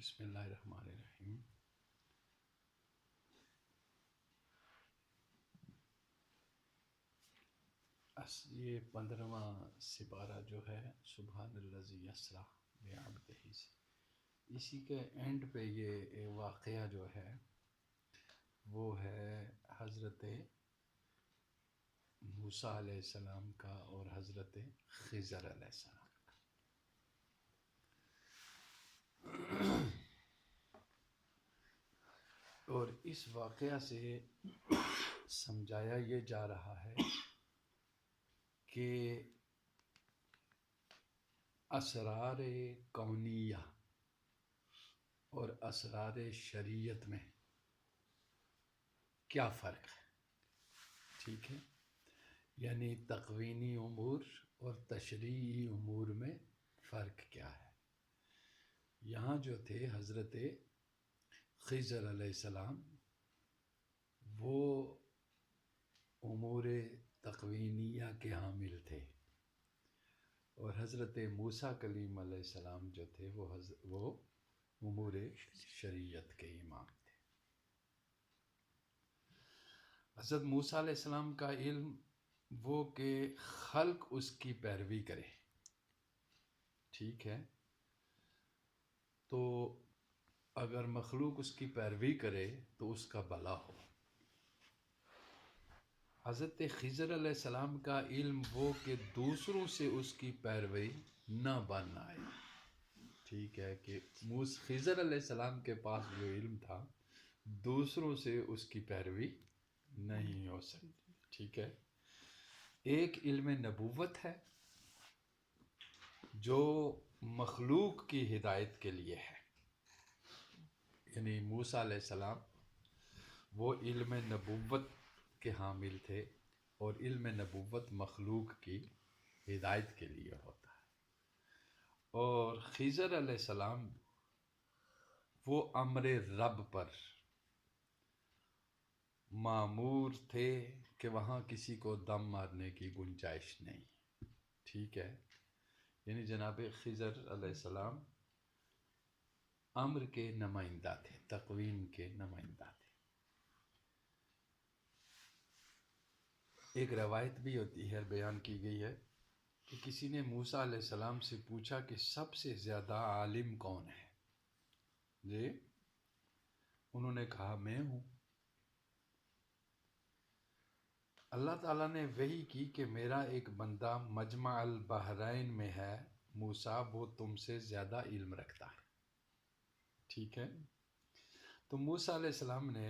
بسم اللہ الرحمن الرحیم۔ یہ 15واں سپارہ جو ہے سبحان الذی اسریٰ بعبدہ سے، اسی کے اینڈ پہ یہ واقعہ جو ہے وہ ہے حضرت موسیٰ علیہ السلام کا اور حضرت خضر علیہ السلام کا۔ اور اس واقعہ سے سمجھایا یہ جا رہا ہے کہ اسرار کونیہ اور اسرار شریعت میں کیا فرق ہے، ٹھیک ہے؟ یعنی تقوینی امور اور تشریعی امور میں فرق کیا ہے۔ یہاں جو تھے حضرت خضر علیہ السلام، وہ امور تقوینیہ کے حامل تھے، اور حضرت موسیٰ کلیم علیہ السلام جو تھے وہ امور شریعت کے امام تھے۔ حضرت موسیٰ علیہ السلام کا علم وہ کہ خلق اس کی پیروی کرے، ٹھیک ہے؟ تو اگر مخلوق اس کی پیروی کرے تو اس کا بھلا ہو۔ حضرت خضر علیہ السلام کا علم وہ کہ دوسروں سے اس کی پیروی نہ بن آئے، ٹھیک ہے؟ کہ خضر علیہ السلام کے پاس جو علم تھا دوسروں سے اس کی پیروی نہیں ہو سکتی، ٹھیک ہے؟ ایک علم نبوت ہے جو مخلوق کی ہدایت کے لیے ہے، یعنی موسیٰ علیہ السلام وہ علم نبوت کے حامل تھے، اور علم نبوت مخلوق کی ہدایت کے لیے ہوتا ہے۔ اور خضر علیہ السلام وہ امر رب پر مامور تھے کہ وہاں کسی کو دم مارنے کی گنجائش نہیں، ٹھیک ہے؟ یعنی جناب خضر علیہ السلام امر کے نمائندہ تھے، تقویم کے نمائندہ تھے۔ ایک روایت بھی ہوتی ہے، بیان کی گئی ہے کہ کسی نے موسیٰ علیہ السلام سے پوچھا کہ سب سے زیادہ عالم کون ہے؟ جی، انہوں نے کہا میں ہوں۔ اللہ تعالیٰ نے وحی کی کہ میرا ایک بندہ مجمع البحرین میں ہے، موسیٰ، وہ تم سے زیادہ علم رکھتا ہے، ٹھیک ہے؟ تو موسیٰ علیہ السلام نے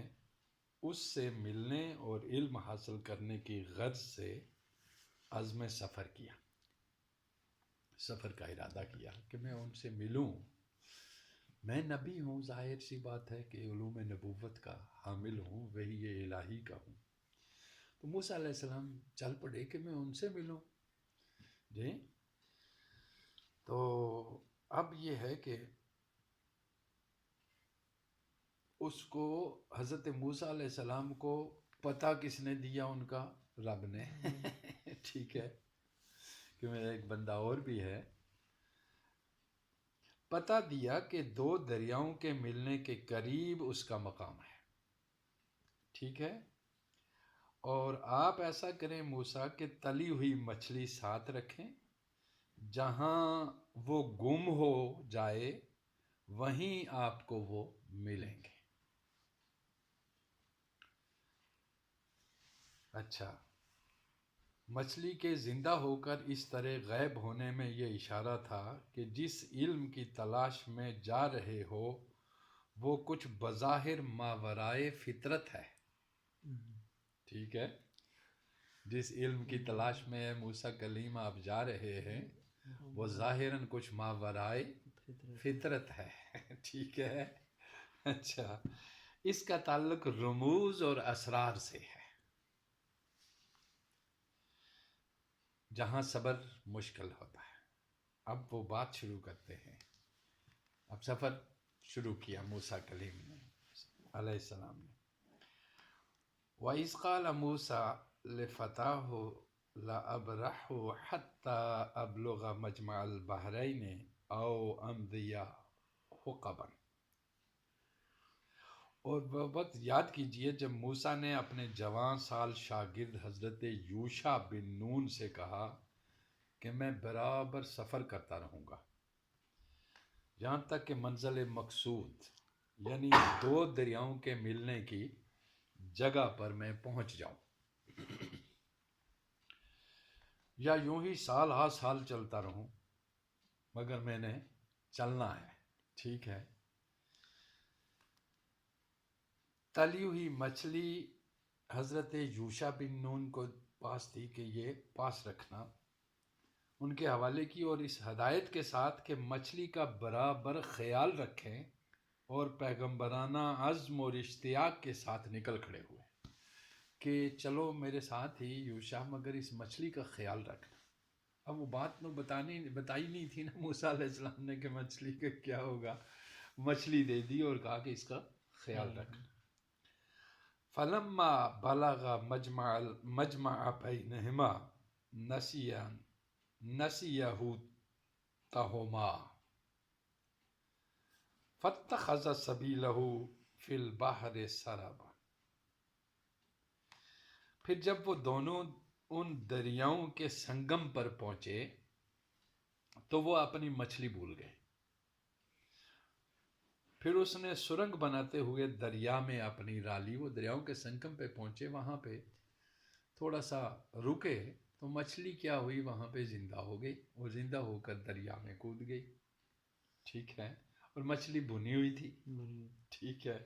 اس سے ملنے اور علم حاصل کرنے کی غرض سے عزم سفر کیا، سفر کا ارادہ کیا کہ میں ان سے ملوں۔ میں نبی ہوں، ظاہر سی بات ہے کہ علوم نبوت کا حامل ہوں، وحی الہی کا ہوں۔ تو موسیٰ علیہ السلام چل پڑے کہ میں ان سے ملوں، جی۔ تو اب یہ ہے کہ اس کو حضرت موسیٰ علیہ السلام کو پتہ کس نے دیا؟ ان کا رب نے، ٹھیک ہے؟ کہ میرا ایک بندہ اور بھی ہے۔ پتہ دیا کہ 2 دریاؤں کے ملنے کے قریب اس کا مقام ہے، ٹھیک ہے؟ اور آپ ایسا کریں موسیٰ کہ تلی ہوئی مچھلی ساتھ رکھیں، جہاں وہ گم ہو جائے وہیں آپ کو وہ ملیں گے۔ اچھا، مچھلی کے زندہ ہو کر اس طرح غائب ہونے میں یہ اشارہ تھا کہ جس علم کی تلاش میں جا رہے ہو وہ کچھ بظاہر ماورائے فطرت ہے، ٹھیک ہے؟ جس علم کی تلاش میں موسیٰ کلیم آپ جا رہے ہیں وہ ظاہراً کچھ ماورائے فطرت ہے، ٹھیک ہے؟ اچھا، اس کا تعلق رموز اور اسرار سے ہے، جہاں صبر مشکل ہوتا ہے۔ اب وہ بات شروع کرتے ہیں۔ اب سفر شروع کیا موسیٰ کلیم نے علیہ السلام نے۔ وَإِذْ قَالَ مُوسَىٰ لِفَتَاهُ لَأَبْرَحُ حَتَّىٰ أَبْلُغَ مَجْمَعَ الْبَحْرَيْنِ أَوْ أَمْضِيَ حُقَبًا۔ اور وہ وقت یاد کیجئے جب موسیٰ نے اپنے جوان سال شاگرد حضرت یوشع بن نون سے کہا کہ میں برابر سفر کرتا رہوں گا یہاں تک کہ منزل مقصود یعنی دو دریاؤں کے ملنے کی جگہ پر میں پہنچ جاؤں، یا یوں ہی سال ہا سال چلتا رہوں، مگر میں نے چلنا ہے۔ ٹھیک ہے، تلی ہوئی مچھلی حضرت یوشع بن نون کو پاس تھی کہ یہ پاس رکھنا ان کے حوالے کی، اور اس ہدایت کے ساتھ کہ مچھلی کا برابر خیال رکھیں، اور پیغمبرانہ عزم اور اشتیاق کے ساتھ نکل کھڑے ہوئے کہ چلو میرے ساتھ ہی یوشع، مگر اس مچھلی کا خیال رکھنا۔ اب وہ بات بتائی نہیں تھی نا موسیٰ علیہ السلام نے کہ مچھلی کا کیا ہوگا، مچھلی دے دی اور کہا کہ اس کا خیال رکھنا۔ فلما بلغ مجمع بینہما نسیہ حوتہما فاتخذ سبیلہ فی البحر سربا۔ پھر جب وہ دونوں ان دریاؤں کے سنگم پر پہنچے تو وہ اپنی مچھلی بھول گئے۔ پھر اس نے سرنگ بناتے ہوئے دریا میں اپنی رالی، وہ دریاؤں کے سنگم پہ پہنچے، وہاں پہ تھوڑا سا رکے تو مچھلی کیا ہوئی، وہاں پہ زندہ ہو گئی، وہ زندہ ہو کر دریا میں کود گئی۔ ٹھیک ہے، اور مچھلی بھنی ہوئی تھی۔ ٹھیک ہے،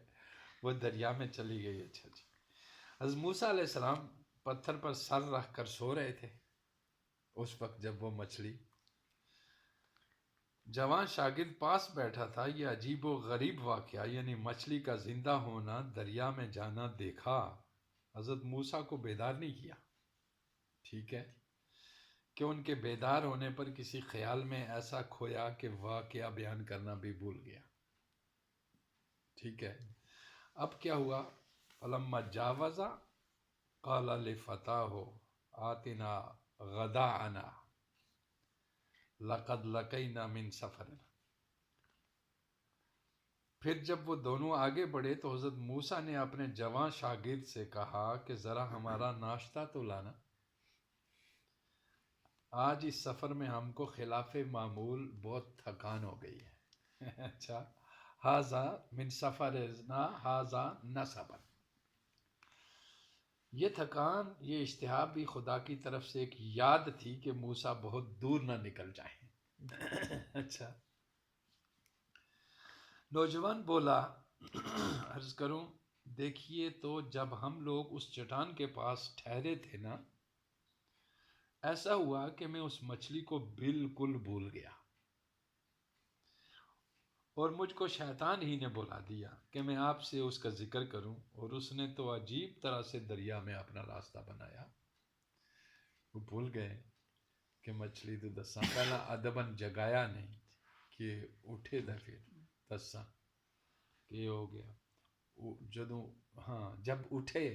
وہ دریا میں چلی گئی۔ اچھا جی، حضرت موسیٰ علیہ السلام پتھر پر سر رکھ کر سو رہے تھے اس وقت جب وہ مچھلی، جوان شاگرد پاس بیٹھا تھا۔ یہ عجیب و غریب واقعہ یعنی مچھلی کا زندہ ہونا، دریا میں جانا دیکھا، حضرت موسیٰ کو بیدار نہیں کیا۔ ٹھیک ہے، کہ ان کے بیدار ہونے پر کسی خیال میں ایسا کھویا کہ واقعہ بیان کرنا بھی بھول گیا۔ ٹھیک ہے، اب کیا ہوا؟ فلما جاوزا قال لفتاہ آتنا غداءنا لقد لقینا من سفرنا۔ پھر جب وہ دونوں آگے بڑھے تو حضرت موسیٰ نے اپنے جوان شاگرد سے کہا کہ ذرا ہمارا ناشتہ تو لانا، آج اس سفر میں ہم کو خلاف معمول بہت تھکان ہو گئی ہے۔ اچھا، ھذا من سفرنا ھذا نصب، یہ تھکان، یہ اشتہاب بھی خدا کی طرف سے ایک یاد تھی کہ موسیٰ بہت دور نہ نکل جائیں۔ اچھا، نوجوان بولا عرض کروں، دیکھیے تو جب ہم لوگ اس چٹان کے پاس ٹھہرے تھے نا، ایسا ہوا کہ میں اس مچھلی کو بالکل بھول گیا، اور مجھ کو شیطان ہی نے بلا دیا کہ میں آپ سے اس کا ذکر کروں، اور اس نے تو عجیب طرح سے دریا میں اپنا راستہ بنایا۔ وہ بھول گئے کہ مچھلی تو دساں پہلا ادباً جگایا نہیں کہ اٹھے دا، پھر دساں کہ یہ ہو گیا جب اٹھے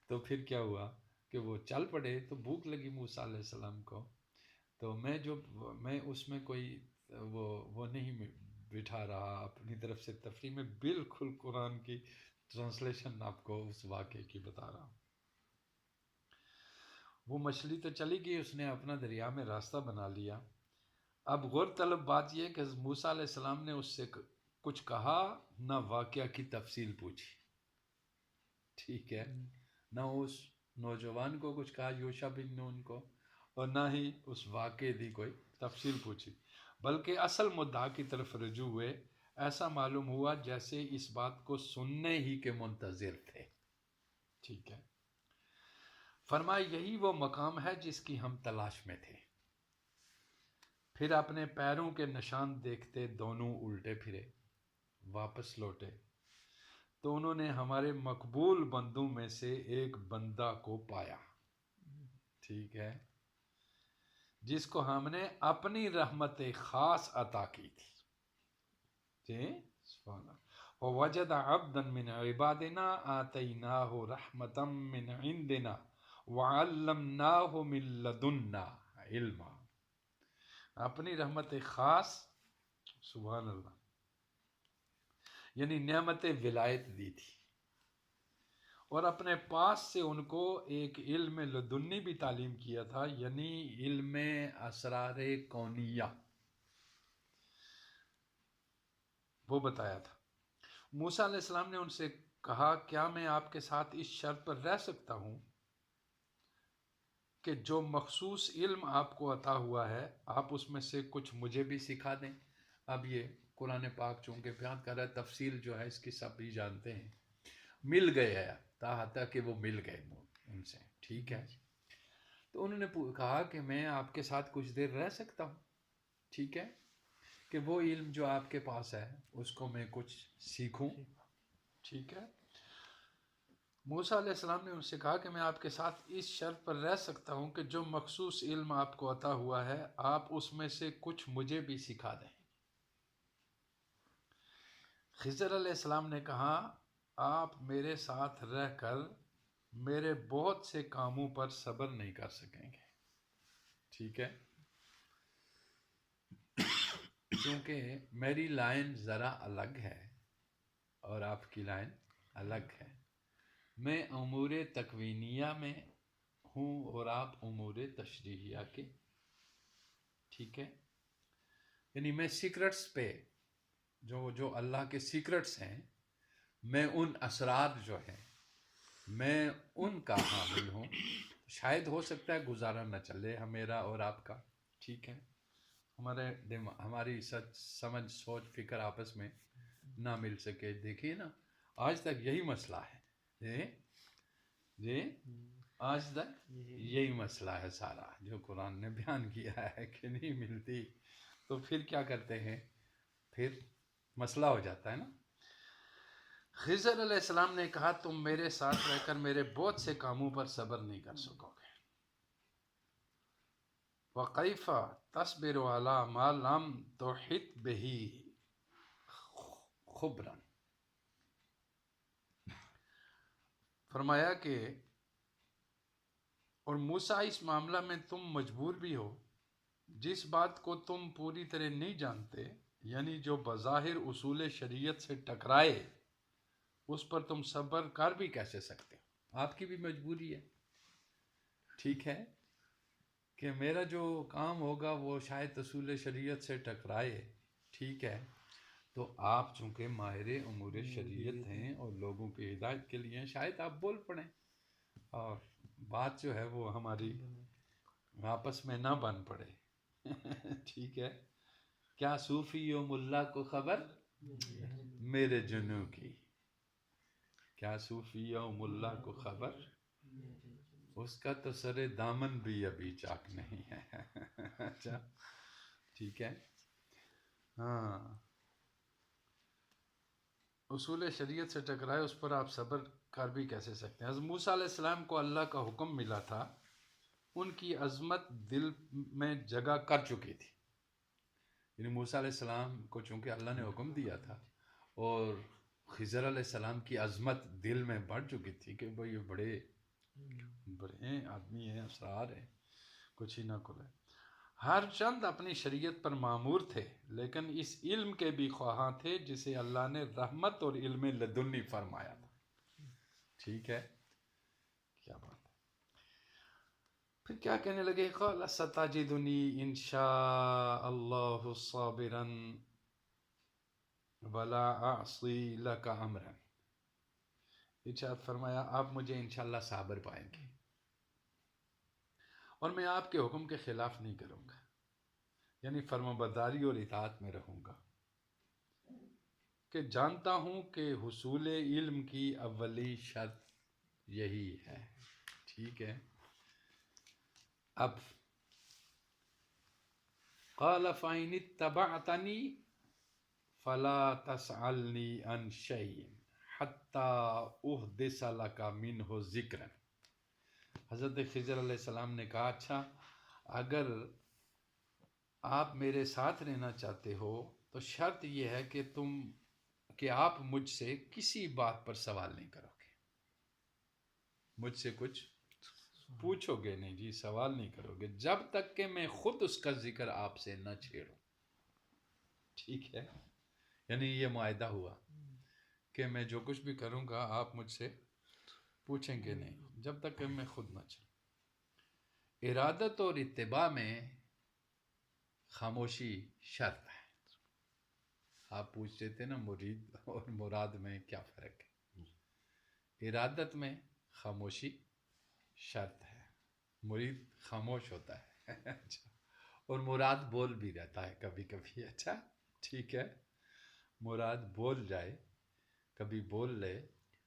تو پھر کیا ہوا کہ وہ چل پڑے، تو بھوک لگی موسیٰ علیہ السلام کو، تو میں اس میں کوئی وہ نہیں بٹھا رہا اپنی طرف سے تفریح میں، بالکل قرآن کی ٹرانسلیشن آپ کو اس واقعے کی بتا رہا ہوں۔ وہ مچھلی تو چلی گئی، اس نے اپنا دریا میں راستہ بنا لیا۔ اب غور طلب بات یہ کہ حضرت موسیٰ علیہ السلام نے اس سے کچھ کہا، نہ واقعہ کی تفصیل پوچھی۔ ٹھیک ہے، نہ اس نوجوان کو کچھ کہا یوشع بن نون کو، اور نہ ہی اس واقعے دی کوئی تفصیل پوچھی، بلکہ اصل مدعا کی طرف رجوع ہوئے۔ ایسا معلوم ہوا جیسے اس بات کو سننے ہی کے منتظر تھے۔ ٹھیک ہے، فرمایا یہی وہ مقام ہے جس کی ہم تلاش میں تھے۔ پھر اپنے پیروں کے نشان دیکھتے دونوں الٹے پھرے، واپس لوٹے، تو انہوں نے ہمارے مقبول بندوں میں سے ایک بندہ کو پایا، ٹھیک ہے، جس کو ہم نے اپنی رحمت خاص عطا کی تھی۔ جی سبحان اللہ۔ وَوَجَدَ عَبْدًا مِّنْ عِبَادِنَا آتَيْنَاهُ رَحْمَةً مِّنْ عِنْدِنَا وَعَلَّمْنَاهُ مِن لَّدُنَّا عِلْمًا، اپنی رحمت خاص، سبحان اللہ، یعنی نعمت ولایت دی تھی، اور اپنے پاس سے ان کو ایک علم لدنی بھی تعلیم کیا تھا، یعنی علم اسرار کونیہ وہ بتایا تھا۔ موسیٰ علیہ السلام نے ان سے کہا کیا میں آپ کے ساتھ اس شرط پر رہ سکتا ہوں کہ جو مخصوص علم آپ کو عطا ہوا ہے آپ اس میں سے کچھ مجھے بھی سکھا دیں۔ اب یہ قرآن پاک چونکہ بیان کر رہا ہے، تفصیل جو ہے اس کی سب بھی جانتے ہیں، مل گئے ہیں تاحتا کہ وہ مل گئے ان سے، ٹھیک ہے۔ تو انہوں نے کہا کہ میں آپ کے ساتھ کچھ دیر رہ سکتا ہوں، ٹھیک ہے، کہ وہ علم جو آپ کے پاس ہے اس کو میں کچھ سیکھوں، ٹھیک ہے۔ موسیٰ علیہ السلام نے ان سے کہا کہ میں آپ کے ساتھ اس شرط پر رہ سکتا ہوں کہ جو مخصوص علم آپ کو عطا ہوا ہے آپ اس میں سے کچھ مجھے بھی سکھا دیں۔ خضر علیہ السلام نے کہا آپ میرے ساتھ رہ کر میرے بہت سے کاموں پر صبر نہیں کر سکیں گے، ٹھیک ہے، کیونکہ میری لائن ذرا الگ ہے اور آپ کی لائن الگ ہے۔ میں امور تکوینیہ میں ہوں اور آپ امور تشریحیہ کے، ٹھیک ہے، یعنی میں سیکرٹس پہ جو اللہ کے سیکرٹس ہیں، میں ان اسرار جو ہیں میں ان کا حامل ہوں۔ شاید ہو سکتا ہے گزارا نہ چلے میرا اور آپ کا، ٹھیک ہے، ہماری سمجھ سوچ فکر آپس میں نہ مل سکے۔ دیکھیے نا آج تک یہی مسئلہ ہے، جی آج تک یہی مسئلہ ہے سارا جو قرآن نے بیان کیا ہے کہ نہیں ملتی، تو پھر کیا کرتے ہیں، پھر مسئلہ ہو جاتا ہے نا۔ خضر علیہ السلام نے کہا تم میرے ساتھ رہ کر میرے بہت سے کاموں پر صبر نہیں کر سکو گے۔ وَقَيْفَ تَصْبِرُ عَلَى مَا لَمْ تُحِطْ بِهِ خُبْرًا، فرمایا کہ اور موسیٰ اس معاملہ میں تم مجبور بھی ہو جس بات کو تم پوری طرح نہیں جانتے، یعنی جو بظاہر اصول شریعت سے ٹکرائے اس پر تم صبر کر بھی کیسے سکتے ہو۔ آپ کی بھی مجبوری ہے، ٹھیک ہے، کہ میرا جو کام ہوگا وہ شاید اصول شریعت سے ٹکرائے، ٹھیک ہے، تو آپ چونکہ ماہر امور شریعت ہیں اور لوگوں کی ہدایت کے لیے شاید آپ بول پڑیں اور بات جو ہے وہ ہماری آپس میں نہ بن پڑے، ٹھیک ہے۔ کیا صوفی و ملا کو خبر میرے جنوں کی، کیا صوفی و ملا کو خبر، اس کا تو سر دامن بھی ابھی چاک نہیں ہے، اچھا ٹھیک ہے، ہاں، اصول شریعت سے ٹکرائے اس پر آپ صبر کر بھی کیسے سکتے ہیں۔ حضرت موسیٰ علیہ السلام کو اللہ کا حکم ملا تھا، ان کی عظمت دل میں جگہ کر چکی تھی، یعنی موسیٰ علیہ السلام کو چونکہ اللہ نے حکم دیا تھا اور خضر علیہ السلام کی عظمت دل میں بڑھ چکی تھی کہ وہ یہ بڑے آدمی ہیں، اسرار ہیں، کچھ ہی نہ کھلے۔ ہر چند اپنی شریعت پر معمور تھے لیکن اس علم کے بھی خواہاں تھے جسے اللہ نے رحمت اور علم لدنی فرمایا تھا، ٹھیک ہے، کیا بات ہے۔ پھر کیا کہنے لگے، قال ستجدنی ان شاء اللہ صابرا ولا اعصی لک امرا، ارشاد فرمایا آپ مجھے انشاءاللہ صابر پائیں گے اور میں آپ کے حکم کے خلاف نہیں کروں گا، یعنی فرمانبرداری اور اطاعت میں رہوں گا، کہ جانتا ہوں کہ حصول علم کی اولی شرط یہی ہے، ٹھیک ہے۔ اب قال فَإِنِ اتَّبَعْتَنِي فَلَا تَسْأَلْنِي عَنْ شَيْءٍ حَتَّى أُحْدِثَ لَكَ مِنْهُ ذِكْرًا۔ حضرت خضر علیہ السلام نے کہا اچھا اگر آپ میرے ساتھ رہنا چاہتے ہو تو شرط یہ ہے کہ آپ مجھ سے کسی بات پر سوال نہیں کرو گے، مجھ سے کچھ پوچھو گے نہیں، جی سوال نہیں کرو گے جب تک کہ میں خود اس کا ذکر آپ سے نہ چھیڑوں، ٹھیک ہے، یعنی یہ معاہدہ ہوا کہ میں جو کچھ بھی کروں گا آپ مجھ سے پوچھیں گے نہیں جب تک کہ میں خود نہ چلوں۔ ارادت اور اتباع میں خاموشی شرط ہے۔ آپ پوچھتے تھے نا مرید اور مراد میں کیا فرق ہے؟ ارادت میں خاموشی شرط ہے، مرید خاموش ہوتا ہے اچھا، اور مراد بول بھی رہتا ہے کبھی کبھی، اچھا ٹھیک ہے، مراد بول جائے، کبھی بول لے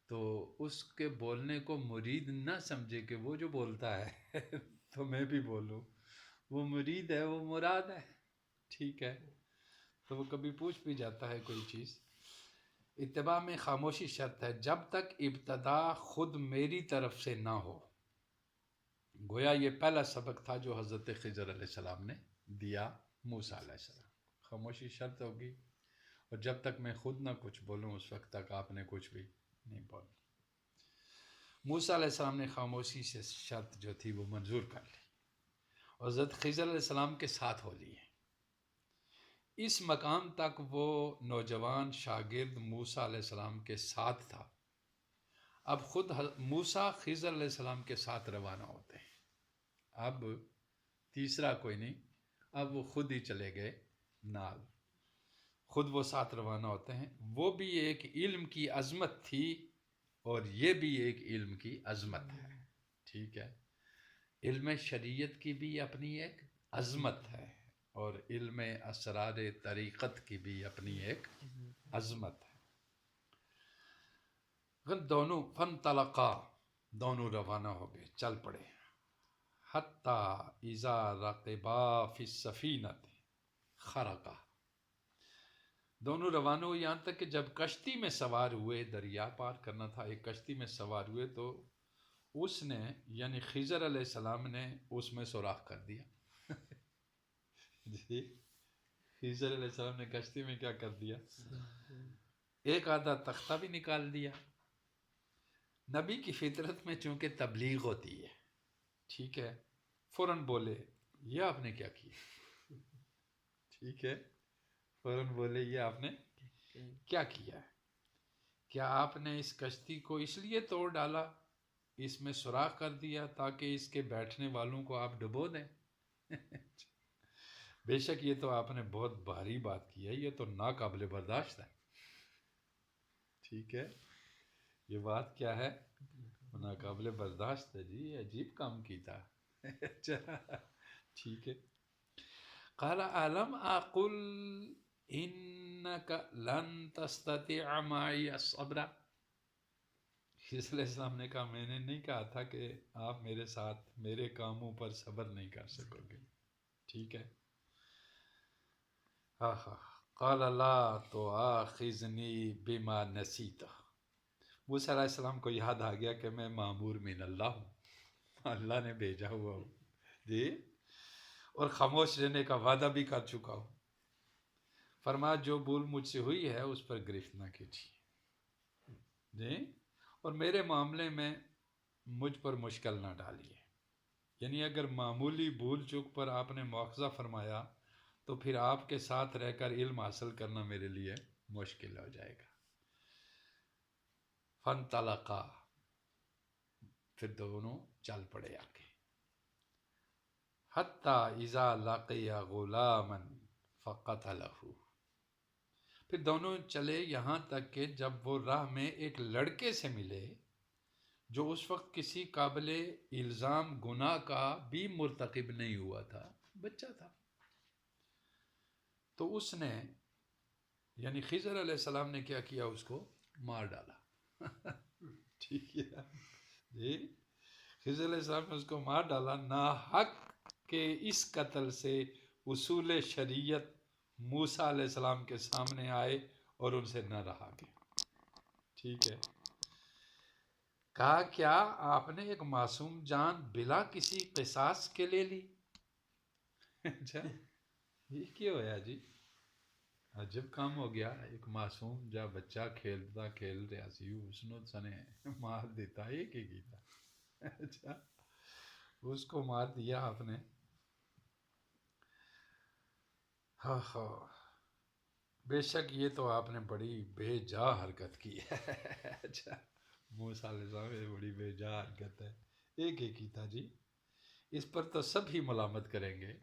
تو اس کے بولنے کو مرید نہ سمجھے کہ وہ جو بولتا ہے تو میں بھی بولوں، وہ مرید ہے، وہ مراد ہے، ٹھیک ہے، تو وہ کبھی پوچھ بھی جاتا ہے کوئی چیز۔ اتباع میں خاموشی شرط ہے جب تک ابتدا خود میری طرف سے نہ ہو۔ گویا یہ پہلا سبق تھا جو حضرت خضر علیہ السلام نے دیا موسیٰ علیہ السلام، خاموشی شرط ہوگی، اور جب تک میں خود نہ کچھ بولوں اس وقت تک آپ نے کچھ بھی نہیں بولنا۔ موسیٰ علیہ السلام نے خاموشی سے شرط جو تھی وہ منظور کر لی، اور حضرت خضر علیہ السلام کے ساتھ ہو لی ہے۔ اس مقام تک وہ نوجوان شاگرد موسیٰ علیہ السلام کے ساتھ تھا، اب خود موسیٰ خضر علیہ السلام کے ساتھ روانہ ہوتے ہیں، اب تیسرا کوئی نہیں، اب وہ خود ہی چلے گئے نال، خود وہ ساتھ روانہ ہوتے ہیں۔ وہ بھی ایک علم کی عظمت تھی اور یہ بھی ایک علم کی عظمت ہے، ٹھیک ہے، علم شریعت کی بھی اپنی ایک عظمت ہے اور علم اسرار طریقت کی بھی اپنی ایک عظمت ہے۔ دونوں فانطلقا، دونوں روانہ ہو گئے، چل پڑے، حتی اذا رقبا فی السفینۃ خرقا، دونوں روانہ ہوئے یہاں تک کہ جب کشتی میں سوار ہوئے، دریا پار کرنا تھا، ایک کشتی میں سوار ہوئے تو اس نے یعنی خضر علیہ السلام نے اس میں سوراخ کر دیا جی، خضر علیہ السلام نے کشتی میں کیا کر دیا؟ ایک آدھا تختہ بھی نکال دیا۔ نبی کی فطرت میں چونکہ تبلیغ ہوتی ہے، ٹھیک ہے، فوراً بولے یہ آپ نے کیا کیا، ٹھیک ہے، فوراً بولے یہ آپ نے کیا کیا ہے؟ کیا آپ نے اس کشتی کو اس لیے توڑ ڈالا، اس میں سوراخ کر دیا تاکہ اس کے بیٹھنے والوں کو آپ ڈبو دیں؟ بے شک یہ تو آپ نے بہت بھاری بات کی ہے، یہ تو ناقابل برداشت ہے، ٹھیک ہے، یہ بات کیا ہے؟ ناقابل برداشت ہے جی، عجیب کام کیتا اچھا ٹھیک ہے۔ قال علم اقل انک لن تستطیع معی الصبر، خضر علیہ السلام نے کہا میں نے نہیں کہا تھا کہ آپ میرے ساتھ میرے کاموں پر صبر نہیں کر سکو گے، ٹھیک ہے۔ قال لا تؤاخذنی بما نسیت، موسیٰ علیہ السلام کو یاد آ گیا کہ میں مامور من اللہ ہوں، اللہ نے بھیجا ہوا ہوں جی، اور خاموش رہنے کا وعدہ بھی کر چکا ہوں، فرمایا جو بھول مجھ سے ہوئی ہے اس پر گرفت نہ کیجیے جی، اور میرے معاملے میں مجھ پر مشکل نہ ڈالیے، یعنی اگر معمولی بھول چوک پر آپ نے مواخذہ فرمایا تو پھر آپ کے ساتھ رہ کر علم حاصل کرنا میرے لیے مشکل ہو جائے گا۔ فانطلقا، پھر دونوں چل پڑے آگے، حتی اذا لقی غلاما فقتلہ، پھر دونوں چلے یہاں تک کہ جب وہ راہ میں ایک لڑکے سے ملے جو اس وقت کسی قابل الزام گناہ کا بھی مرتکب نہیں ہوا تھا، بچہ تھا، تو اس نے یعنی خضر علیہ السلام نے کیا کیا؟ اس کو مار ڈالا ٹھیک ہے جی، خضر علیہ السلام نے اس کو مار ڈالا، ناحق کہ اس قتل سے اصول شریعت موسیٰ علیہ السلام کے سامنے آئے اور ان سے نہ رہا گیا، ٹھیک ہے۔ کہا کیا آپ نے ایک معصوم جان بلا کسی قصاص کے لے لی؟ اچھا یہ کیا ہوا جی، عجب کام ہو گیا، ایک معصوم جا بچہ کھیلتا کھیل رہا سی اس نے سنے مار دیتا، یہ کیا کیتا؟ اچھا اس کو مار دیا آپ نے، بے شک یہ تو آپ نے بڑی بے جا حرکت کی ہے۔ اچھا، موسیٰ علیہ السلام یہ بڑی بے جا حرکت ہے، ایک ایک ہی تھا جی، اس پر تو سب ہی ملامت کریں گے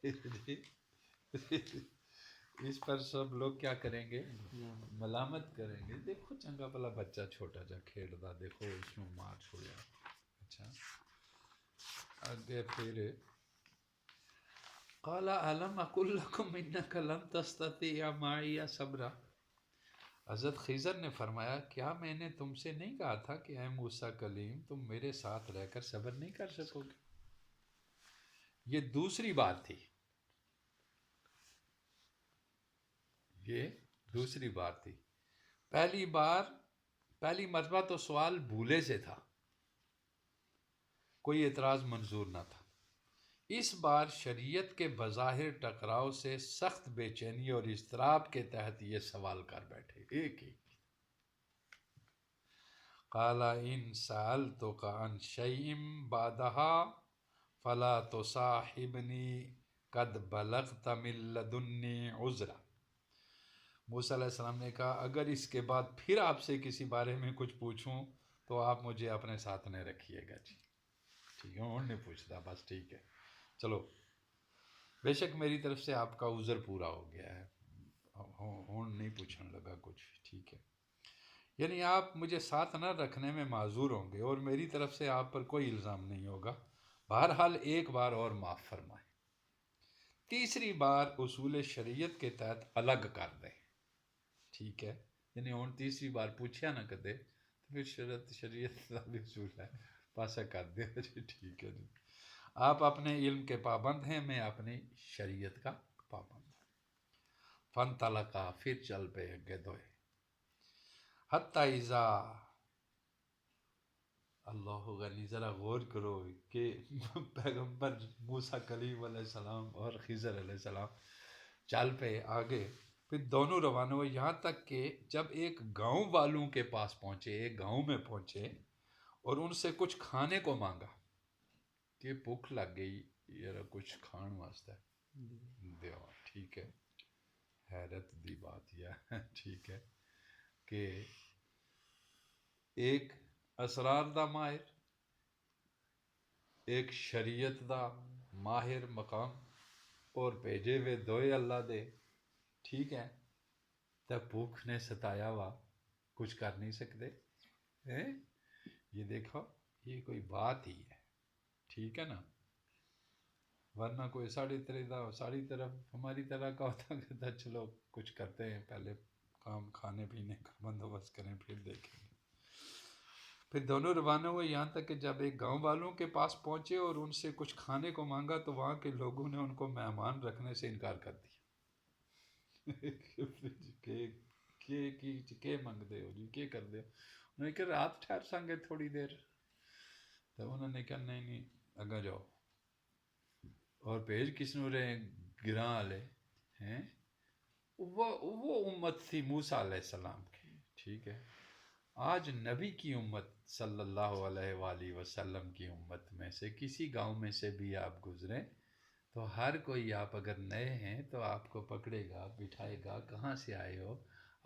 جی، اس پر سب لوگ کیا کریں گے؟ ملامت کریں گے۔ دیکھو چنگا بھلا بچہ چھوٹا جا کھیلدا، دیکھو اس میں مار چھوڑیا۔ اچھا آگے پھر قال الم اقل لکم انک لن تستطیع معی صبرا، حضرت خضر نے فرمایا کیا میں نے تم سے نہیں کہا تھا کہ اے موسیٰ کلیم تم میرے ساتھ رہ کر صبر نہیں کر سکو گے؟ یہ دوسری بار تھی، یہ دوسری بار تھی۔ پہلی مرتبہ تو سوال بھولے سے تھا، کوئی اعتراض منظور نہ تھا۔ اس بار شریعت کے بظاہر ٹکراؤ سے سخت بے چینی اور اضطراب کے تحت یہ سوال کر بیٹھے، ایک ہی۔ قال ان سألتک عن شیء بعدها فلا تصاحبنی قد بلغت من لدنی عذرا، موسیٰ علیہ السلام نے کہا اگر اس کے بعد پھر آپ سے کسی بارے میں کچھ پوچھوں تو آپ مجھے اپنے ساتھ نہ رکھیے گا جی، ٹھیک ہے، اور نہیں پوچھتا، بس ٹھیک ہے چلو، بے شک میری طرف سے آپ کا عذر پورا ہو گیا ہے، ہون نہیں پوچھنے لگا کچھ، ٹھیک ہے، یعنی آپ مجھے ساتھ نہ رکھنے میں معذور ہوں گے اور میری طرف سے آپ پر کوئی الزام نہیں ہوگا، بہرحال ایک بار اور معاف فرمائیں، تیسری بار اصول شریعت کے تحت الگ کر دیں، ٹھیک ہے، یعنی ہوں تیسری بار پوچھیا نہ کدے تو پھر شریعت کا بھی اصول ہے، پاسا کر دے جی، ٹھیک ہے جی، آپ اپنے علم کے پابند ہیں، میں اپنی شریعت کا پابند ہوں۔ فن طلقہ، پھر چل پے اگے دوئے، حتی اذا، اللہ غنی ذرا غور کرو کہ پیغمبر موسیٰ کلیم علیہ السلام اور خضر علیہ السلام چل پہ آگے، پھر دونوں روانہ ہوئے، یہاں تک کہ جب ایک گاؤں والوں کے پاس پہنچے، ایک گاؤں میں پہنچے اور ان سے کچھ کھانے کو مانگا کہ بھوک لگ گئی یار کچھ کھان واسطے دیو، ٹھیک ہے، حیرت دی بات یہ ٹھیک ہے کہ ایک اسرار دا ماہر، ایک شریعت دا ماہر مقام اور بھیجے ہوئے دوئے اللہ دے، ٹھیک ہے، تب بھوک نے ستایا ہوا کچھ کر نہیں سکتے، یہ دیکھو یہ کوئی بات ہی ہے، ٹھیک ہے نا، ورنہ کوئی ساڑی طرف ہماری طرح کا ہوتا کہ چلو کچھ کرتے ہیں، پہلے کام کھانے پینے کا بندوبست کریں پھر دیکھیں گے۔ پھر دونوں روانہ ہوئے، یہاں تک کہ جب ایک گاؤں والوں کے پاس پہنچے اور ان سے کچھ کھانے کو مانگا تو وہاں کے لوگوں نے ان کو مہمان رکھنے سے انکار کر دیا۔ کہ منگ دے ہو جی، کہ کر دے ہو، انہوں نے کہا رات ٹھہر سانگے تھوڑی دیر، تو انہوں نے کہا نہیں اگا جاؤ، اور بھیج کس نو رہے گراں والے ہیں، وہ امت تھی موسیٰ علیہ السلام کی، ٹھیک ہے، آج نبی کی امت صلی اللہ علیہ وآلہ وسلم کی امت میں سے کسی گاؤں میں سے بھی آپ گزریں تو ہر کوئی، آپ اگر نئے ہیں تو آپ کو پکڑے گا، بٹھائے گا، کہاں سے آئے ہو،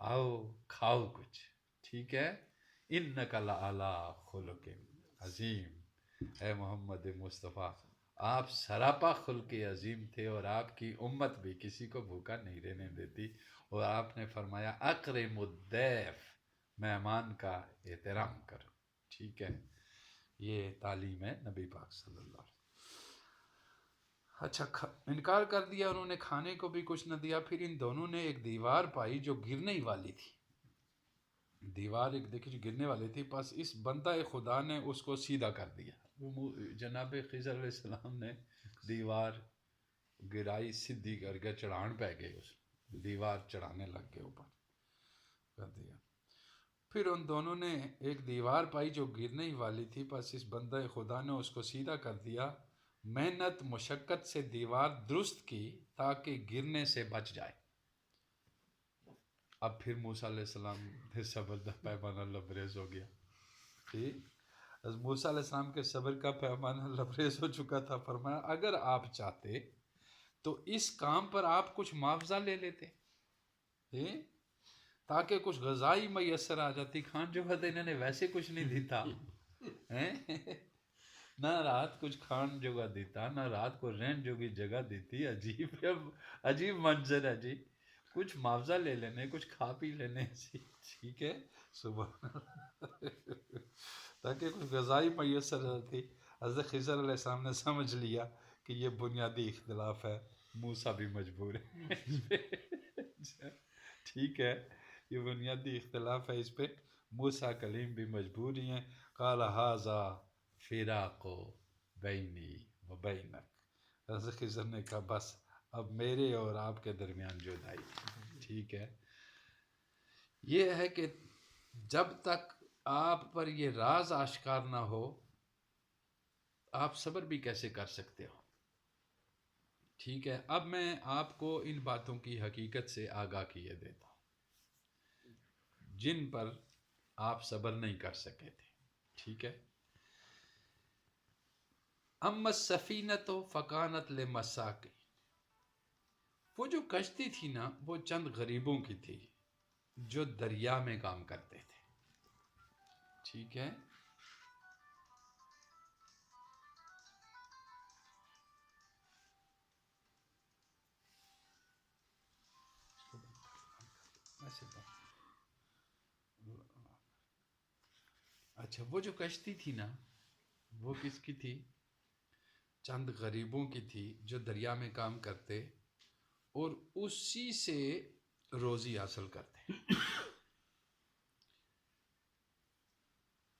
آؤ کھاؤ کچھ، ٹھیک ہے، انک لعلی خلق عظیم، اے محمد مصطفیٰ آپ سراپا خلق عظیم تھے، اور آپ کی امت بھی کسی کو بھوکا نہیں رہنے دیتی، اور آپ نے فرمایا اکرم الضیف، مہمان کا احترام کرو، ٹھیک ہے، یہ تعلیم ہے نبی پاک صلی اللہ علیہ وسلم۔ اچھا انکار کر دیا، انہوں نے کھانے کو بھی کچھ نہ دیا، پھر ان دونوں نے ایک دیوار پائی جو گرنے ہی والی تھی، دیوار ایک دیکھی جو گرنے والی تھی، پس اس بندہ خدا نے اس کو سیدھا کر دیا، جناب خضر علیہ السلام نے دیوار گرائی، سیدھی کر کے چڑھان پہ گئے، اس دیوار چڑھانے لگ گئے اوپر کر دیا، پھر ان دونوں نے ایک دیوار پائی جو گرنے ہی والی تھی، پس اس بندہ خدا نے اس کو سیدھا کر دیا، محنت مشقت سے دیوار درست کی تاکہ گرنے سے بچ جائے۔ اب پھر موسیٰ علیہ السلام نے صبر کا پیمانہ لبریز ہو گیا، ٹھیک، موسیٰ علیہ السلام کے صبر کا پیمانہ لبریز ہو چکا تھا، فرمایا اگر آپ چاہتے تو اس کام پر آپ کچھ معاوضہ لے لیتے، تاکہ کچھ غذائی میسر آ جاتی. کھان جو تو انہوں نے ویسے کچھ نہیں دیتا, نہ رات کچھ کھان جگہ دیتا, نہ رات کو رہن جوگی جگہ دیتی. عجیب منظر ہے جی. کچھ معاوضہ لے لینے, کچھ کھا پی لینے, ٹھیک ہے, صبح تاکہ کچھ غذائی میسر آتی. حضرت خضر علیہ السلام نے سمجھ لیا کہ یہ بنیادی اختلاف ہے, موسیٰ بھی مجبور ہے. ٹھیک ہے, یہ بنیادی اختلاف ہے, اس پہ موسیٰ کلیم بھی مجبور ہی ہیں. قال ھذا فراق بینی و بینک. حضرت خضر نے کہا بس اب میرے اور آپ کے درمیان جدائی. ٹھیک ہے, یہ ہے کہ جب تک آپ پر یہ راز آشکار نہ ہو آپ صبر بھی کیسے کر سکتے ہو. ٹھیک ہے, اب میں آپ کو ان باتوں کی حقیقت سے آگاہ کیے دیتا ہوں جن پر آپ صبر نہیں کر سکے تھے. ٹھیک ہے, اما السفینۃ فکانت لمساکین. وہ جو کشتی تھی نا وہ چند غریبوں کی تھی جو دریا میں کام کرتے تھے. ٹھیک ہے, اچھا, وہ جو کشتی تھی نا وہ کس کی تھی؟ چند غریبوں کی تھی جو دریا میں کام کرتے اور اسی سے روزی حاصل کرتے.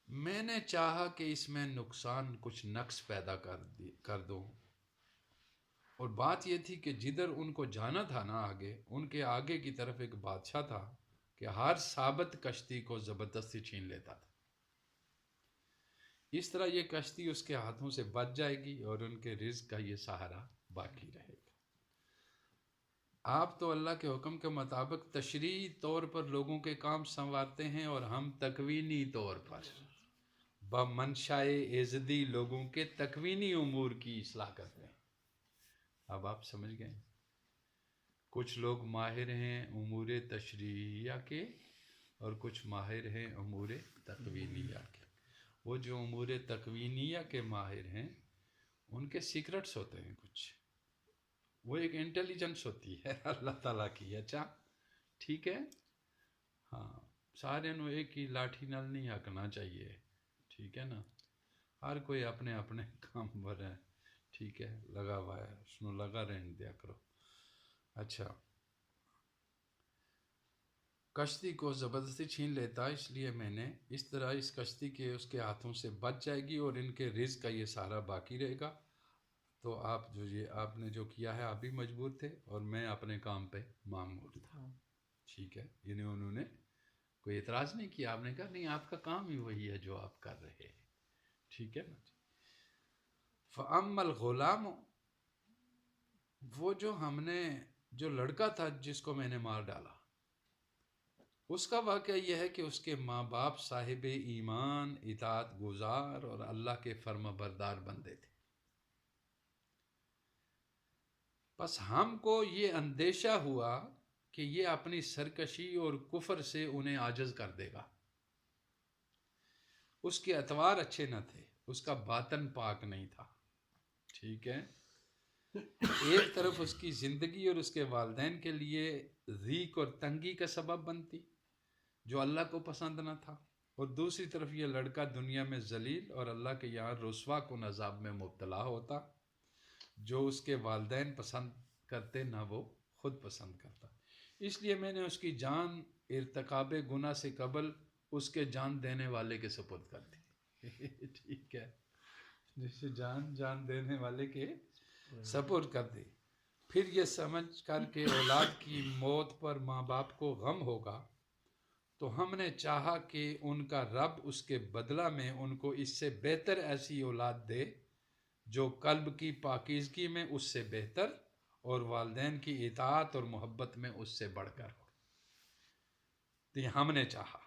میں نے چاہا کہ اس میں نقصان کچھ نقص پیدا کر دوں, اور بات یہ تھی کہ جدھر ان کو جانا تھا نا آگے, ان کے آگے کی طرف ایک بادشاہ تھا کہ ہر ثابت کشتی کو زبردستی چھین لیتا تھا. اس طرح یہ کشتی اس کے ہاتھوں سے بچ جائے گی اور ان کے رزق کا یہ سہارا باقی رہے گا. آپ تو اللہ کے حکم کے مطابق تشریعی طور پر لوگوں کے کام سنوارتے ہیں اور ہم تکوینی طور پر بمنشائے ایزدی لوگوں کے تکوینی امور کی اصلاح کرتے ہیں. اب آپ سمجھ گئے, کچھ لوگ ماہر ہیں امور تشریعیہ کے اور کچھ ماہر ہیں امور تکوینیہ کے. وہ جو امور تکوینیہ کے ماہر ہیں ان کے سیکرٹس ہوتے ہیں کچھ, وہ ایک انٹیلیجنس ہوتی ہے اللہ تعالیٰ کی. اچھا ٹھیک ہے, ہاں, سارے نو ایک ہی لاٹھی نال نہیں ہکنا چاہیے. ٹھیک ہے نا, ہر کوئی اپنے اپنے کام پر ہے. ٹھیک ہے, لگا ہوا ہے, اس میں لگا رہنے دیا کرو. اچھا, کشتی کو زبردستی چھین لیتا, اس لیے میں نے اس طرح اس کشتی کے اس کے ہاتھوں سے بچ جائے گی اور ان کے رزق کا یہ سارا باقی رہے گا. تو آپ نے جو کیا ہے آپ بھی مجبور تھے اور میں اپنے کام پہ مامور تھا. ٹھیک ہے, یعنی انہوں نے کوئی اعتراض نہیں کیا, آپ نے کہا نہیں آپ کا کام ہی وہی ہے جو آپ کر رہے ہیں. ٹھیک ہے نا. فَأَمَّا الْغُلَامُ, وہ جو لڑکا تھا جس کو میں نے مار ڈالا, اس کا واقعہ یہ ہے کہ اس کے ماں باپ صاحب ایمان, اطاعت گزار اور اللہ کے فرما بردار بندے تھے. بس ہم کو یہ اندیشہ ہوا کہ یہ اپنی سرکشی اور کفر سے انہیں عاجز کر دے گا. اس کے اطوار اچھے نہ تھے, اس کا باطن پاک نہیں تھا. ٹھیک ہے, ایک طرف اس کی زندگی اور اس کے والدین کے لیے ضیق اور تنگی کا سبب بنتی جو اللہ کو پسند نہ تھا, اور دوسری طرف یہ لڑکا دنیا میں ذلیل اور اللہ کے یہاں رسوا کن عذاب میں مبتلا ہوتا جو اس کے والدین پسند کرتے نہ وہ خود پسند کرتا. اس لیے میں نے اس کی جان ارتکاب گناہ سے قبل اس کے جان دینے والے کے سپرد کر دی. ٹھیک ہے, جسے جان دینے والے کے سپرد کر دی. پھر یہ سمجھ کر کے اولاد کی موت پر ماں باپ کو غم ہوگا تو ہم نے چاہا کہ ان کا رب اس کے بدلہ میں ان کو اس سے بہتر ایسی اولاد دے جو قلب کی پاکیزگی میں اس سے بہتر اور والدین کی اطاعت اور محبت میں اس سے بڑھ کر ہو. تو یہ ہم نے چاہا.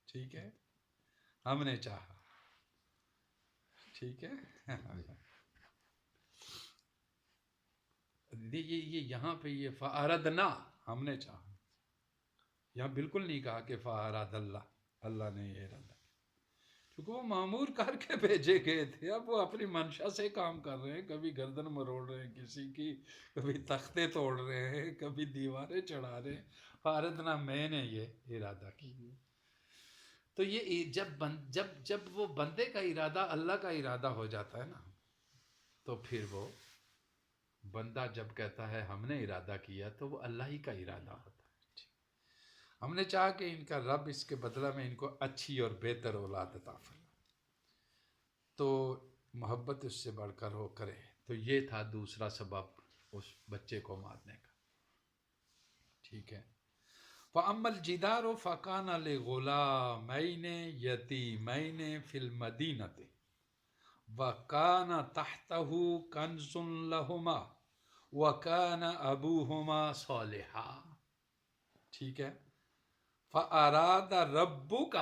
ٹھیک ہے, ہم نے چاہا. ٹھیک ہے, یہ یہاں پہ یہ فَأَرَدْنَا, ہم نے چاہا. یہاں بالکل نہیں کہا کہ فاراد اللہ، اللہ نے یہ ارادہ، کیونکہ وہ معمور کر کے بھیجے گئے تھے، اب وہ اپنی منشا سے کام کر رہے ہیں، کبھی گردن مروڑ رہے ہیں کسی کی، کبھی تختے توڑ رہے ہیں، کبھی دیواریں چڑھا رہے ہیں، فاردنا میں نے یہ ارادہ کی۔ تو یہ جب وہ بندے کا ارادہ اللہ کا ارادہ ہو جاتا ہے نا، تو پھر وہ بندہ جب کہتا ہے ہم نے ارادہ کیا، تو وہ اللہ ہی کا ارادہ ہوتا ہے۔ ہم نے چاہا کہ ان کا رب اس کے بدلہ میں ان کو اچھی اور بہتر اولاد عطا فرمائے، تو محبت اس سے بڑھ کر وہ کرے۔ تو یہ تھا دوسرا سبب اس بچے کو مارنے کا، ٹھیک ہے۔ فَأَمَّا الْجِدَارُ فَكَانَ لِغُلَامَيْنِ يَتِيمَيْنِ فِي الْمَدِينَةِ وَكَانَ تَحْتَهُ كَنْزٌ لَهُمَا وَكَانَ أَبُوهُمَا صَالِحًا، ٹھیک ہے۔ فَأَرَادَ رَبُّكَ،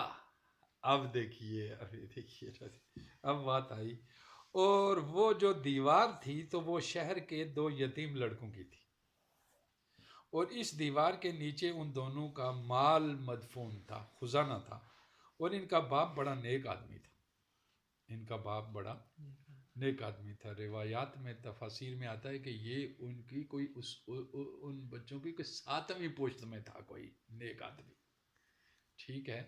اب دیکھیے اب بات آئی، اور وہ جو دیوار تھی تو وہ شہر کے 2 یتیم لڑکوں کی تھی، اور اس دیوار کے نیچے ان دونوں کا مال مدفون تھا، خزانہ تھا، اور ان کا باپ بڑا نیک آدمی تھا، ان کا باپ بڑا نیک آدمی تھا۔ روایات میں تفاسیر میں آتا ہے کہ یہ ان کی کوئی ان بچوں کی کوئی 7ویں پشت میں تھا کوئی نیک آدمی، ٹھیک ہے۔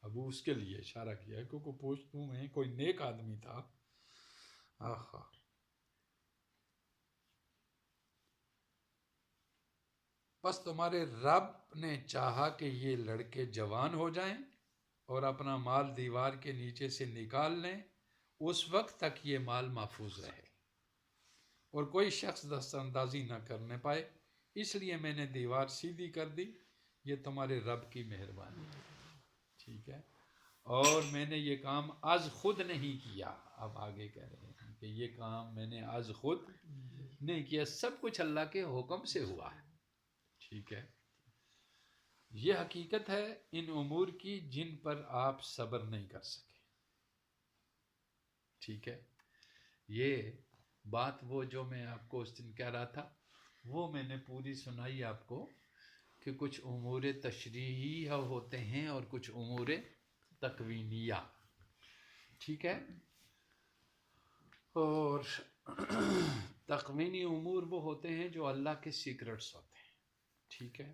ابو اس کے لیے اشارہ کیا ہے کیونکہ پشتوں میں کوئی نیک آدمی تھا۔ آہا، بس تمہارے رب نے چاہا کہ یہ لڑکے جوان ہو جائیں اور اپنا مال دیوار کے نیچے سے نکال لیں، اس وقت تک یہ مال محفوظ رہے اور کوئی شخص دست اندازی نہ کرنے پائے، اس لیے میں نے دیوار سیدھی کر دی، یہ تمہارے رب کی مہربانی ہے، ٹھیک ہے۔ اور میں نے یہ کام از خود نہیں کیا، اب آگے کہہ رہے ہیں کہ یہ کام میں نے از خود نہیں کیا، سب کچھ اللہ کے حکم سے ہوا ہے، ٹھیک ہے۔ یہ حقیقت ہے ان امور کی جن پر آپ صبر نہیں کر سکے، ٹھیک ہے۔ یہ بات وہ جو میں آپ کو اس دن کہہ رہا تھا وہ میں نے پوری سنائی آپ کو، کہ کچھ امور تشریعی ہوتے ہیں اور کچھ امور تکوینیہ، ٹھیک ہے۔ اور تکوینی امور وہ ہوتے ہیں جو اللہ کے سیکرٹس ہوتے ہیں، ٹھیک ہے،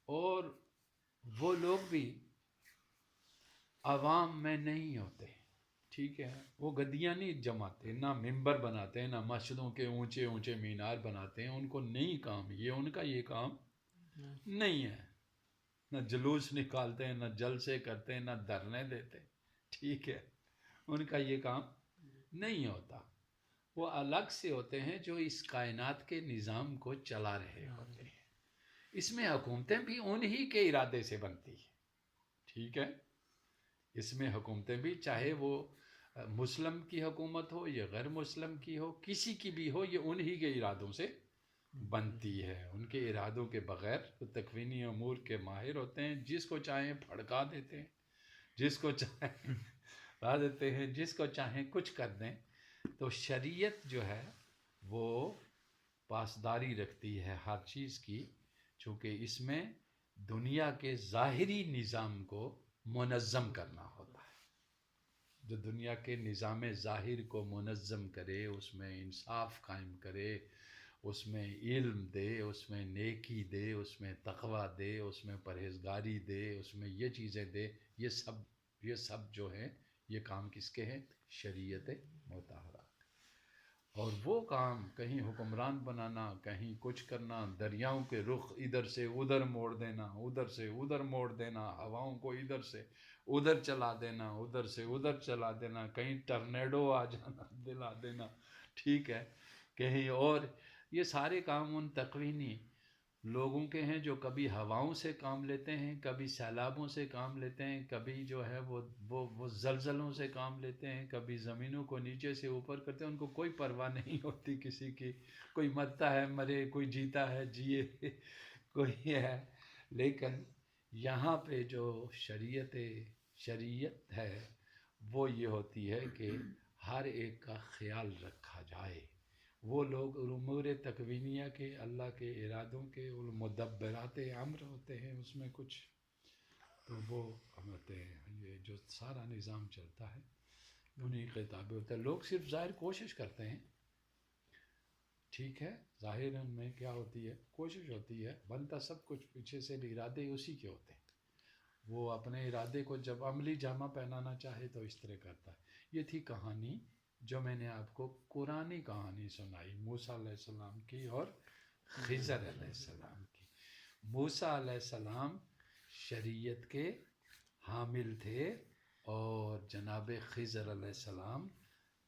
اور وہ لوگ بھی عوام میں نہیں ہوتے، ٹھیک ہے، وہ گدیاں نہیں جماتے، نہ ممبر بناتے ہیں، نہ مسجدوں کے اونچے اونچے مینار بناتے ہیں، ان کو نہیں کام یہ ان کا یہ کام نہیں ہے، نہ جلوس نکالتے ہیں، نہ جلسے کرتے ہیں، نہ دھرنے دیتے، ٹھیک ہے، ان کا یہ کام نہیں ہوتا۔ وہ الگ سے ہوتے ہیں جو اس کائنات کے نظام کو چلا رہے ہوتے ہیں، اس میں حکومتیں بھی انہی کے ارادے سے بنتی ہیں، ٹھیک ہے، اس میں حکومتیں بھی چاہے وہ مسلم کی حکومت ہو یا غیر مسلم کی ہو، کسی کی بھی ہو، یہ انہی کے ارادوں سے بنتی ہے، ان کے ارادوں کے بغیر وہ تکوینی امور کے ماہر ہوتے ہیں، جس کو چاہیں پھڑکا دیتے ہیں، جس کو چاہیں لا دیتے ہیں، جس کو چاہیں کچھ کر دیں۔ تو شریعت جو ہے وہ پاسداری رکھتی ہے ہر چیز کی، چونکہ اس میں دنیا کے ظاہری نظام کو منظم کرنا ہوتا ہے، جو دنیا کے نظام ظاہر کو منظم کرے، اس میں انصاف قائم کرے، اس میں علم دے، اس میں نیکی دے، اس میں تقوی دے، اس میں پرہیزگاری دے، اس میں یہ چیزیں دے، یہ سب جو ہیں یہ کام کس کے ہیں؟ شریعت مطہرہ۔ اور وہ کام کہیں حکمران بنانا، کہیں کچھ کرنا، دریاؤں کے رخ ادھر سے ادھر موڑ دینا، ادھر سے ادھر موڑ دینا، ہواؤں کو ادھر سے ادھر چلا دینا، ادھر سے ادھر چلا دینا، کہیں ٹرنیڈو آ جانا دلا دینا، ٹھیک ہے، کہیں اور، یہ سارے کام ان تکوینی لوگوں کے ہیں جو کبھی ہواؤں سے کام لیتے ہیں، کبھی سیلابوں سے کام لیتے ہیں، کبھی جو ہے وہ زلزلوں سے کام لیتے ہیں، کبھی زمینوں کو نیچے سے اوپر کرتے ہیں، ان کو کوئی پرواہ نہیں ہوتی کسی کی، کوئی مرتا ہے مرے، کوئی جیتا ہے جیے، کوئی ہے، لیکن یہاں پہ جو شریعت ہے وہ یہ ہوتی ہے کہ ہر ایک کا خیال رکھا جائے، وہ لوگ امور تکوینیہ کے اللہ کے ارادوں کے المدبرات امر ہوتے ہیں، اس میں کچھ تو وہ ہوتے ہیں، یہ جو سارا نظام چلتا ہے انہیں خطاب ہوتا ہے. لوگ صرف ظاہر کوشش کرتے ہیں، ٹھیک ہے، ظاہر ان میں کیا ہوتی ہے، کوشش ہوتی ہے، بنتا سب کچھ پیچھے سے ارادے اسی کے ہوتے ہیں. وہ اپنے ارادے کو جب عملی جامہ پہنانا چاہے تو اس طرح کرتا ہے. یہ تھی کہانی جو میں نے آپ کو قرآنی کہانی سنائی موسیٰ علیہ السلام کی اور خضر علیہ السلام کی. موسیٰ علیہ السلام شریعت کے حامل تھے اور جناب خضر علیہ السلام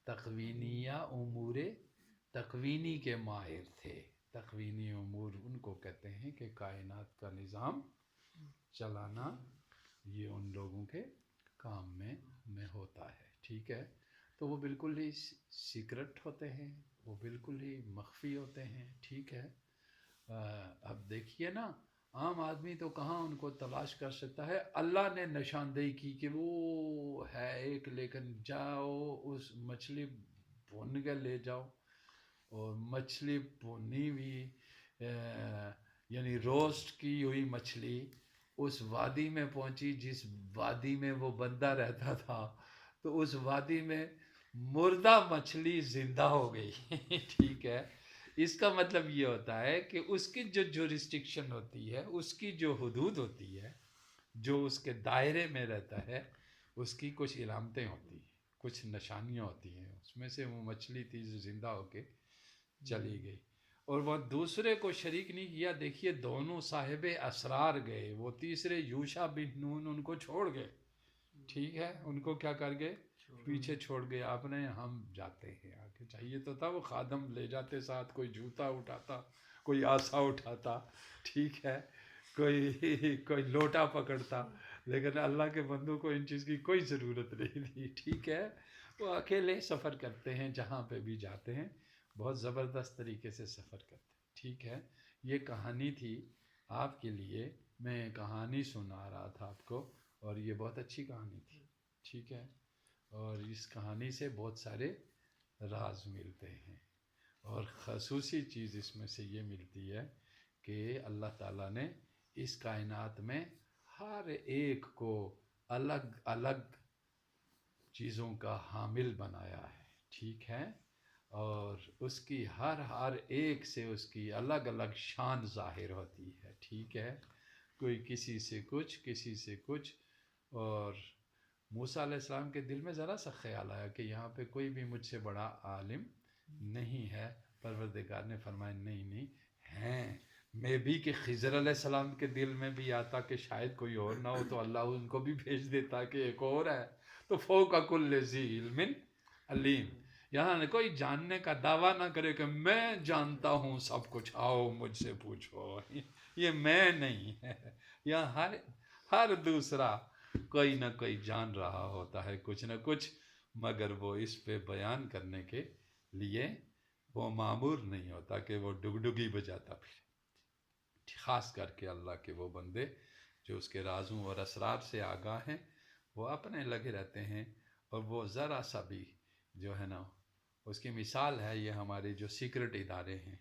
تقوینیہ امور تقوینی کے ماہر تھے. تقوینی امور ان کو کہتے ہیں کہ کائنات کا نظام چلانا یہ ان لوگوں کے کام میں ہوتا ہے، ٹھیک ہے. تو وہ بالکل ہی سیکرٹ ہوتے ہیں، وہ بالکل ہی مخفی ہوتے ہیں، ٹھیک ہے. اب دیکھیے نا، عام آدمی تو کہاں ان کو تلاش کر سکتا ہے. اللہ نے نشاندہی کی کہ وہ ہے ایک، لیکن جاؤ اس مچھلی بھون کے لے جاؤ، اور مچھلی بھونی ہوئی یعنی روسٹ کی ہوئی مچھلی اس وادی میں پہنچی جس وادی میں وہ بندہ رہتا تھا، تو اس وادی میں مردہ مچھلی زندہ ہو گئی ٹھیک ہے. اس کا مطلب یہ ہوتا ہے کہ اس کی جو جورسٹکشن ہوتی ہے، اس کی جو حدود ہوتی ہے، جو اس کے دائرے میں رہتا ہے، اس کی کچھ علامتیں ہوتی ہیں، کچھ نشانیاں ہوتی ہیں. اس میں سے وہ مچھلی تھی جو زندہ ہو کے چلی گئی، اور وہ دوسرے کو شریک نہیں کیا. دیکھیے دونوں صاحب اسرار گئے، وہ تیسرے یوشع بن نون ان کو چھوڑ گئے، ٹھیک ہے، ان کو کیا کر گئے، پیچھے چھوڑ گئے. آپ نے ہم جاتے ہیں آگے. چاہیے تو تھا وہ خادم لے جاتے ساتھ، کوئی جوتا اٹھاتا، کوئی آسا اٹھاتا، ٹھیک ہے، کوئی لوٹا پکڑتا، لیکن اللہ کے بندوں کو ان چیز کی کوئی ضرورت نہیں تھی، ٹھیک ہے. وہ اکیلے سفر کرتے ہیں، جہاں پہ بھی جاتے ہیں بہت زبردست طریقے سے سفر کرتے ہیں، ٹھیک ہے. یہ کہانی تھی آپ کے لیے، میں کہانی سنا رہا تھا آپ کو، اور یہ بہت اچھی کہانی تھی، ٹھیک ہے. اور اس کہانی سے بہت سارے راز ملتے ہیں، اور خصوصی چیز اس میں سے یہ ملتی ہے کہ اللہ تعالیٰ نے اس کائنات میں ہر ایک کو الگ الگ چیزوں کا حامل بنایا ہے، ٹھیک ہے. اور اس کی ہر ایک سے اس کی الگ الگ شان ظاہر ہوتی ہے، ٹھیک ہے. کوئی کسی سے کچھ، کسی سے کچھ. اور موسیٰ علیہ السلام کے دل میں ذرا سا خیال آیا کہ یہاں پہ کوئی بھی مجھ سے بڑا عالم نہیں ہے. پروردگار نے فرمایا نہیں ہیں. میں بھی کہ خضر علیہ السلام کے دل میں بھی آتا کہ شاید کوئی اور نہ ہو، تو اللہ ان کو بھی بھیج دیتا کہ ایک اور ہے. تو فوق کل ذی علم علیم. یہاں کوئی جاننے کا دعویٰ نہ کرے کہ میں جانتا ہوں سب کچھ، آؤ مجھ سے پوچھو، یہ میں نہیں ہے. یہاں ہر دوسرا کوئی نہ کوئی جان رہا ہوتا ہے کچھ نہ کچھ، مگر وہ اس پہ بیان کرنے کے لیے وہ معمور نہیں ہوتا کہ وہ ڈگڈگی بجاتا پھر. خاص کر کے اللہ کے وہ بندے جو اس کے رازوں اور اسرار سے آگاہ ہیں، وہ اپنے لگے رہتے ہیں. اور وہ ذرا سا بھی جو ہے نا، اس کی مثال ہے یہ ہمارے جو سیکرٹ ادارے ہیں،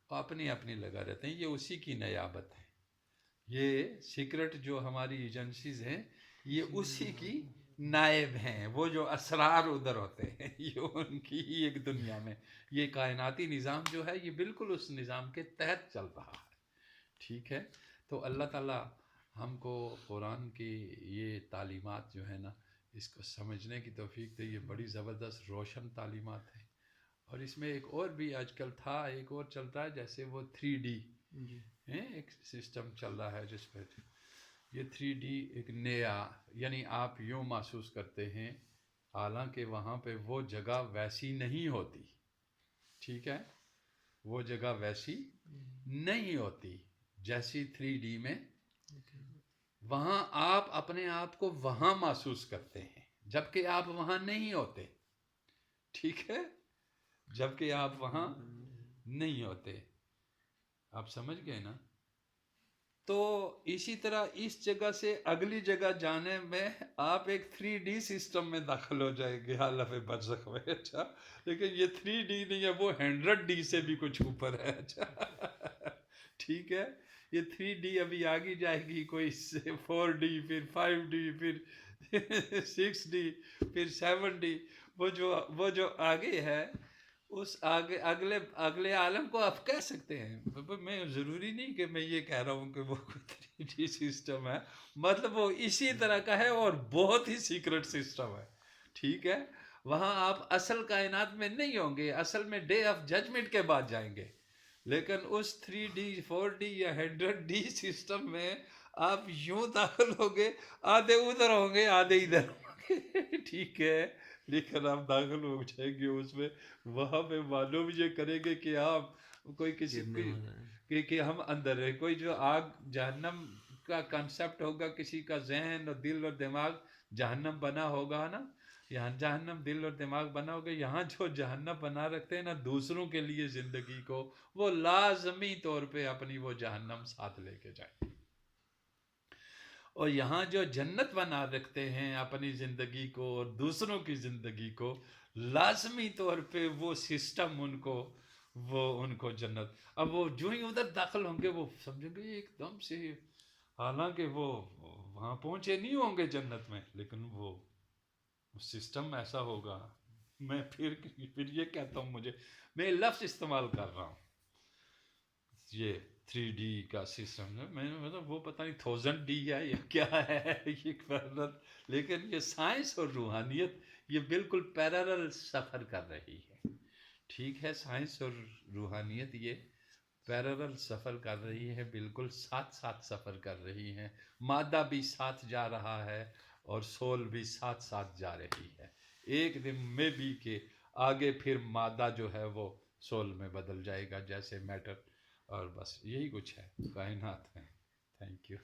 وہ اپنی اپنی لگا رہتے ہیں. یہ اسی کی نیابت ہے. یہ سیکرٹ جو ہماری ایجنسیز ہیں، یہ اسی کی نائب ہیں. وہ جو اسرار ادھر ہوتے ہیں یہ ان کی ہی ایک دنیا میں. یہ کائناتی نظام جو ہے یہ بالکل اس نظام کے تحت چل رہا ہے، ٹھیک ہے. تو اللہ تعالیٰ ہم کو قرآن کی یہ تعلیمات جو ہے نا، اس کو سمجھنے کی توفیق دے. یہ بڑی زبردست روشن تعلیمات ہیں. اور اس میں ایک اور بھی آج کل تھا، ایک اور چلتا ہے، جیسے وہ 3D ایک سسٹم چل رہا ہے جس پہ یہ 3D ایک نیا، یعنی آپ یوں محسوس کرتے ہیں حالانکہ وہاں پہ وہ جگہ ویسی نہیں ہوتی، ٹھیک ہے، وہ جگہ ویسی نہیں ہوتی جیسی 3D میں. وہاں آپ اپنے آپ کو وہاں محسوس کرتے ہیں جبکہ آپ وہاں نہیں ہوتے، ٹھیک ہے، جبکہ آپ وہاں نہیں ہوتے. آپ سمجھ گئے نا؟ تو اسی طرح اس جگہ سے اگلی جگہ جانے میں آپ ایک 3D سسٹم میں داخل ہو جائیں گے حالف برزخ میں. اچھا لیکن یہ 3D نہیں ہے, وہ 100D سے بھی کچھ اوپر ہے. اچھا ٹھیک ہے, یہ 3D ابھی آگے جائے گی, کوئی 4D, پھر 5D, پھر 6D, پھر 7D. وہ جو آگے ہے اس اگلے عالم کو آپ کہہ سکتے ہیں. میں ضروری نہیں کہ میں یہ کہہ رہا ہوں کہ وہ 3D سسٹم ہے, مطلب وہ اسی طرح کا ہے اور بہت ہی سیکرٹ سسٹم ہے. ٹھیک ہے, وہاں آپ اصل کائنات میں نہیں ہوں گے, اصل میں ڈے آف ججمنٹ کے بعد جائیں گے. لیکن اس 3D 4D یا 100D سسٹم میں آپ یوں داخل ہوگے, آدھے ادھر ہوں گے آدھے ادھر ہوں گے. ٹھیک ہے, لیکن آپ داخل ہو جائیں گے اس میں, وہاں پہ معلوم یہ کریں گے کہ آپ کوئی کسی کہ ہم اندر ہے. کوئی جو آگ جہنم کا کنسپٹ ہوگا, کسی کا ذہن اور دل اور دماغ جہنم بنا ہوگا نا, یہاں جہنم دل اور دماغ بنا ہوگا, یہاں جو جہنم بنا رکھتے ہیں نا دوسروں کے لیے زندگی کو, وہ لازمی طور پہ اپنی وہ جہنم ساتھ لے کے جائیں. اور یہاں جو جنت بنا رکھتے ہیں اپنی زندگی کو اور دوسروں کی زندگی کو, لازمی طور پہ وہ سسٹم ان کو جنت. اب وہ جو ہی ادھر داخل ہوں گے وہ سمجھیں گے ایک دم سے, حالانکہ وہ وہاں پہنچے نہیں ہوں گے جنت میں, لیکن وہ سسٹم ایسا ہوگا. میں پھر یہ کہتا ہوں, میں لفظ استعمال کر رہا ہوں, یہ 3D کا سسٹم ہے, میں نے مطلب وہ پتہ نہیں 1000D ہے یا کیا ہے یہ پیرلل. لیکن یہ سائنس اور روحانیت یہ بالکل پیرلل سفر کر رہی ہے. ٹھیک ہے, سائنس اور روحانیت یہ پیرلل سفر کر رہی ہے, بالکل ساتھ ساتھ سفر کر رہی ہیں. مادہ بھی ساتھ جا رہا ہے اور سول بھی ساتھ ساتھ جا رہی ہے. ایک دن میں بھی کہ آگے پھر مادہ جو ہے وہ سول میں بدل جائے گا جیسے میٹر. اور بس یہی کچھ ہے کائنات میں. Thank you.